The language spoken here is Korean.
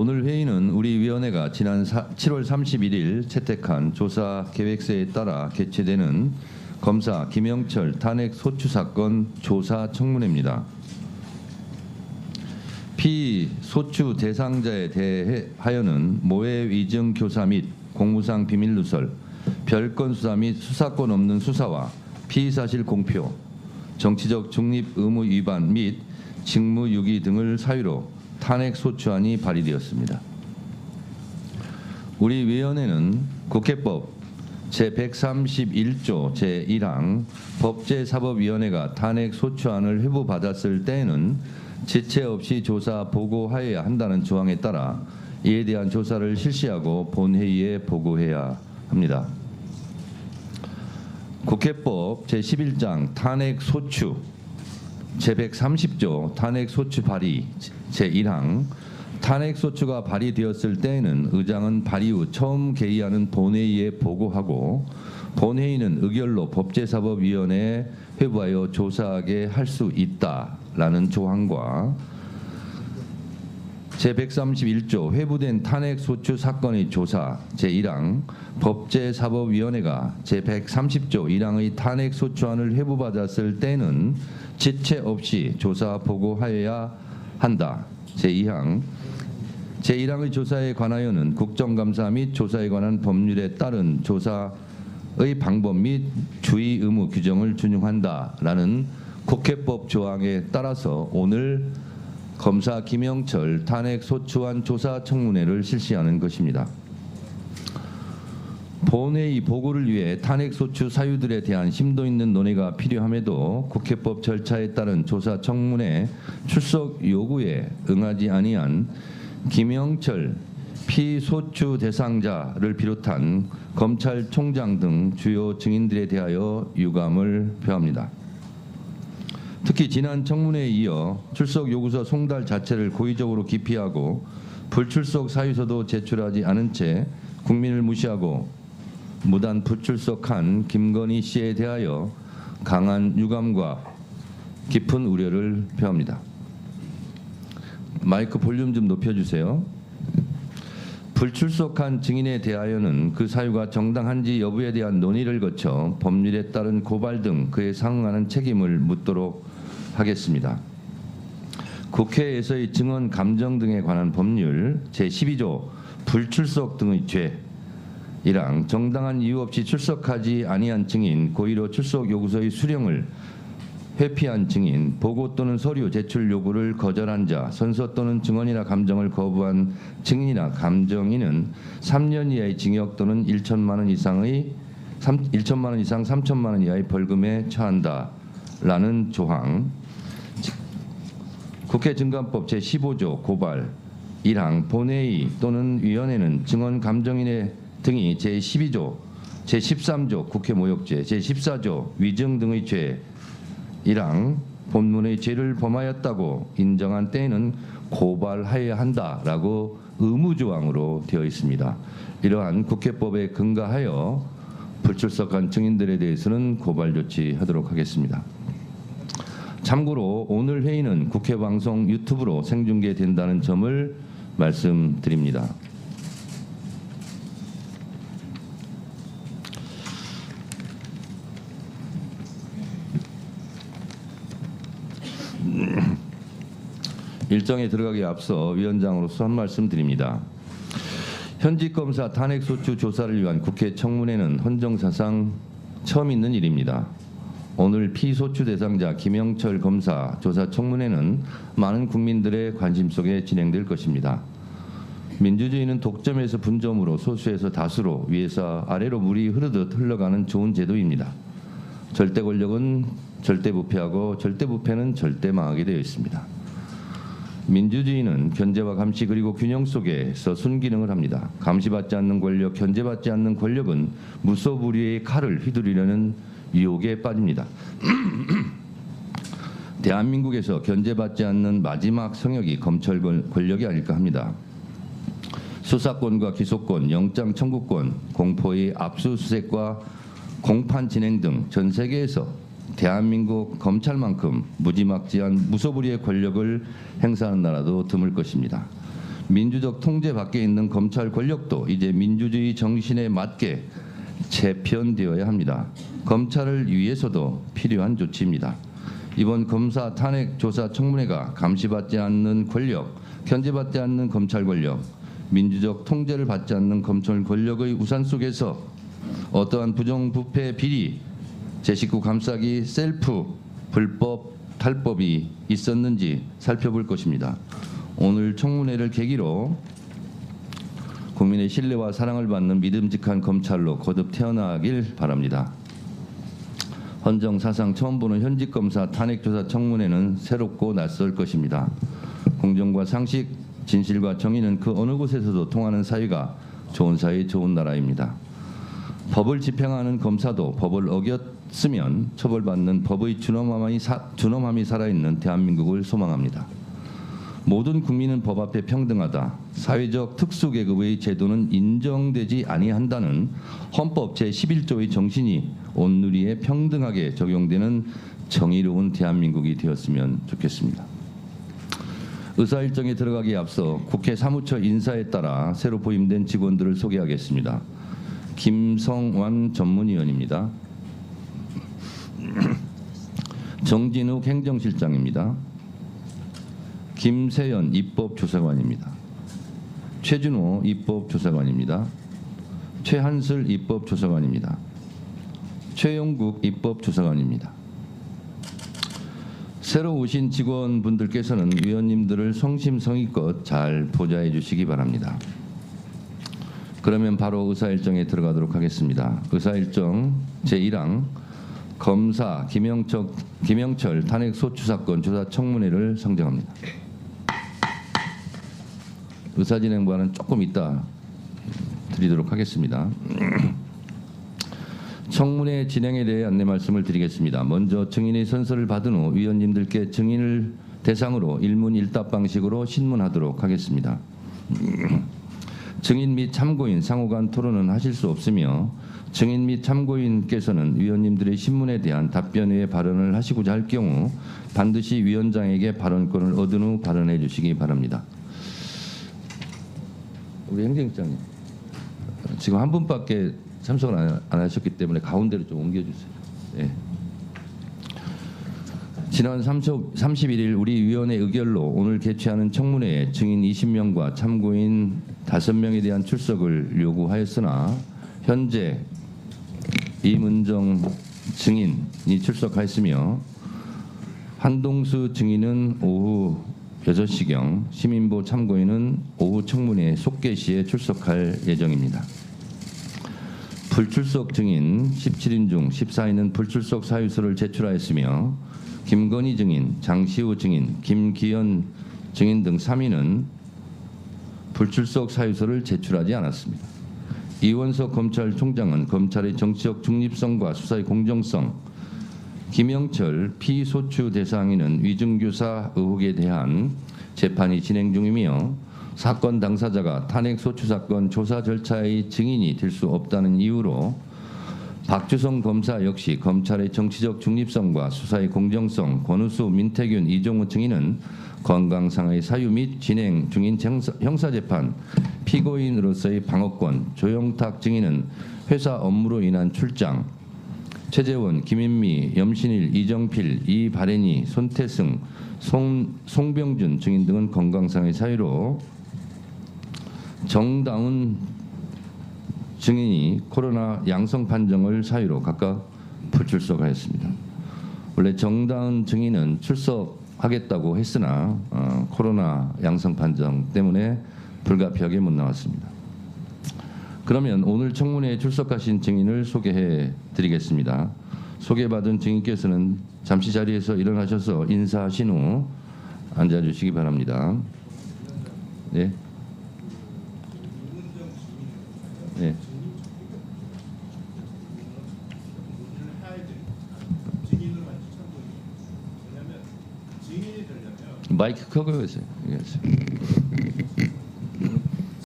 오늘 회의는 우리 위원회가 지난 7월 31일 채택한 조사 계획서에 따라 개최되는 검사 김영철 탄핵 소추 사건 조사 청문회입니다. 피소추 대상자에 대하여는 모해 위증 교사 및 공무상 비밀 누설, 별건 수사 및 수사권 없는 수사와 피의사실 공표, 정치적 중립 의무 위반 및 직무유기 등을 사유로 탄핵 소추안이 발의되었습니다. 우리 위원회는 국회법 제131조 제1항 법제사법위원회가 탄핵 소추안을 회부받았을 때에는 지체 없이 조사 보고하여야 한다는 조항에 따라 이에 대한 조사를 실시하고 본회의에 보고해야 합니다. 국회법 제11장 탄핵 소추 제130조 탄핵 소추 발의 제1항 탄핵 소추가 발의되었을 때에는 의장은 발의 후 처음 개의하는 본회의에 보고하고 본회의는 의결로 법제사법위원회에 회부하여 조사하게 할 수 있다라는 조항과 제131조 회부된 탄핵 소추 사건의 조사 제1항 법제사법위원회가 제130조 1항의 탄핵 소추안을 회부받았을 때는 지체 없이 조사 보고하여야 한다. 제2항 제1항의 조사에 관하여는 국정감사 및 조사에 관한 법률에 따른 조사의 방법 및 주의 의무 규정을 준용한다라는 국회법 조항에 따라서 오늘 검사 김영철 탄핵 소추안 조사 청문회를 실시하는 것입니다. 본회의 보고를 위해 탄핵 소추 사유들에 대한 심도 있는 논의가 필요함에도 국회법 절차에 따른 조사 청문회 출석 요구에 응하지 아니한 김영철 피소추 대상자를 비롯한 검찰총장 등 주요 증인들에 대하여 유감을 표합니다. 특히 지난 청문회에 이어 출석 요구서 송달 자체를 고의적으로 기피하고 불출석 사유서도 제출하지 않은 채 국민을 무시하고 무단 불출석한 김건희 씨에 대하여 강한 유감과 깊은 우려를 표합니다. 마이크 볼륨 좀 높여주세요. 불출석한 증인에 대하여는 그 사유가 정당한지 여부에 대한 논의를 거쳐 법률에 따른 고발 등 그에 상응하는 책임을 묻도록 하겠습니다. 국회에서의 증언 감정 등에 관한 법률 제12조 불출석 등의 죄 1항 정당한 이유 없이 출석하지 아니한 증인, 고의로 출석 요구서의 수령을 회피한 증인, 보고 또는 서류 제출 요구를 거절한 자, 선서 또는 증언이나 감정을 거부한 증인이나 감정인은 3년 이하의 징역 또는 1천만 원 이상 3천만 원 이하의 벌금에 처한다라는 조항. 국회 증감법 제15조 고발 1항 본회의 또는 위원회는 증언 감정인의 등이 제12조, 제13조 국회 모욕죄, 제14조 위증 등의 죄 1항 본문의 죄를 범하였다고 인정한 때에는 고발하여야 한다라고 의무조항으로 되어 있습니다. 이러한 국회법에 근거하여 불출석한 증인들에 대해서는 고발 조치하도록 하겠습니다. 참고로 오늘 회의는 국회 방송 유튜브로 생중계된다는 점을 말씀드립니다. 일정에 들어가기에 앞서 위원장으로서 한 말씀 드립니다. 현직 검사 탄핵 소추 조사를 위한 국회 청문회는 헌정사상 처음 있는 일입니다. 오늘 피소추 대상자 김영철 검사 조사 청문회는 많은 국민들의 관심 속에 진행될 것입니다. 민주주의는 독점에서 분점으로 소수에서 다수로 위에서 아래로 물이 흐르듯 흘러가는 좋은 제도입니다. 절대 권력은 절대 부패하고 절대 부패는 절대 망하게 되어 있습니다. 민주주의는 견제와 감시 그리고 균형 속에서 순기능을 합니다. 감시받지 않는 권력, 견제받지 않는 권력은 무소불위의 칼을 휘두르려는 유혹에 빠집니다. 대한민국에서 견제받지 않는 마지막 성역이 검찰 권력이 아닐까 합니다. 수사권과 기소권, 영장 청구권, 공포의 압수수색과 공판 진행 등 전 세계에서 대한민국 검찰만큼 무지막지한 무소불위의 권력을 행사하는 나라도 드물 것입니다. 민주적 통제 밖에 있는 검찰 권력도 이제 민주주의 정신에 맞게 재편되어야 합니다. 검찰을 위해서도 필요한 조치입니다. 이번 검사 탄핵 조사 청문회가 감시받지 않는 권력, 견제받지 않는 검찰 권력, 민주적 통제를 받지 않는 검찰 권력의 우산 속에서 어떠한 부정부패 비리, 제19 감싸기 셀프 불법 탈법이 있었는지 살펴볼 것입니다. 오늘 청문회를 계기로 국민의 신뢰와 사랑을 받는 믿음직한 검찰로 거듭 태어나길 바랍니다. 헌정 사상 처음 보는 현직 검사 탄핵조사 청문회는 새롭고 낯설 것입니다. 공정과 상식, 진실과 정의는 그 어느 곳에서도 통하는 사회가 좋은 사회, 좋은 나라입니다. 법을 집행하는 검사도 법을 어겼으면 처벌받는 법의 준엄함이 살아있는 대한민국을 소망합니다. 모든 국민은 법 앞에 평등하다. 사회적 특수계급의 제도는 인정되지 아니한다는 헌법 제11조의 정신이 온누리에 평등하게 적용되는 정의로운 대한민국이 되었으면 좋겠습니다. 의사일정에 들어가기에 앞서 국회 사무처 인사에 따라 새로 부임된 직원들을 소개하겠습니다. 김성완 전문위원입니다. 정진욱 행정실장입니다. 김세연 입법조사관입니다. 최준호 입법조사관입니다. 최한슬 입법조사관입니다. 최영국 입법조사관입니다. 새로 오신 직원분들께서는 위원님들을 성심성의껏 잘 보좌해 주시기 바랍니다. 그러면 바로 의사일정에 들어가도록 하겠습니다. 의사일정 제1항 검사 김영철 탄핵소추사건 조사 청문회를 선정합니다. 의사진행반은 조금 이따 드리도록 하겠습니다. 청문회 진행에 대해 안내 말씀을 드리겠습니다. 먼저 증인의 선서를 받은 후 위원님들께 증인을 대상으로 일문일답 방식으로 신문하도록 하겠습니다. 증인 및 참고인 상호간 토론은 하실 수 없으며 증인 및 참고인께서는 위원님들의 신문에 대한 답변 외에 발언을 하시고자 할 경우 반드시 위원장에게 발언권을 얻은 후 발언해 주시기 바랍니다. 우리 행정장님 지금 한 분밖에 참석을 안 하셨기 때문에 가운데로 좀 옮겨주세요. 네. 지난 31일 우리 위원회 의결로 오늘 개최하는 청문회에 증인 20명과 참고인 5명에 대한 출석을 요구하였으나 현재 이문정 증인이 출석하였으며 한동수 증인은 오후 6시경, 시민보 참고인은 오후 청문회 속개 시에 출석할 예정입니다. 불출석 증인 17인 중 14인은 불출석 사유서를 제출하였으며 김건희 증인, 장시호 증인, 김기현 증인 등 3인은 불출석 사유서를 제출하지 않았습니다. 이원석 검찰총장은 검찰의 정치적 중립성과 수사의 공정성, 김영철 피소추 대상인은 위증교사 의혹에 대한 재판이 진행 중이며 사건 당사자가 탄핵소추 사건 조사 절차의 증인이 될 수 없다는 이유로 박주성 검사 역시 검찰의 정치적 중립성과 수사의 공정성, 권우수, 민태균, 이종우 증인은 건강상의 사유 및 진행 중인 형사재판 피고인으로서의 방어권, 조영탁 증인은 회사 업무로 인한 출장, 최재원, 김인미, 염신일, 이정필, 이바레니, 손태승, 송병준 증인 등은 건강상의 사유로 정다운 증인이 코로나 양성 판정을 사유로 각각 불출석하였습니다. 원래 정다운 증인은 출석하겠다고 했으나 코로나 양성 판정 때문에 불가피하게 못 나왔습니다. 그러면 오늘 청문회에 출석하신 증인을 소개해 드리겠습니다. 소개받은 증인께서는 잠시 자리에서 일어나셔서 인사하신 후 앉아주시기 바랍니다. 네. 네. 마이크 켜고 계세요.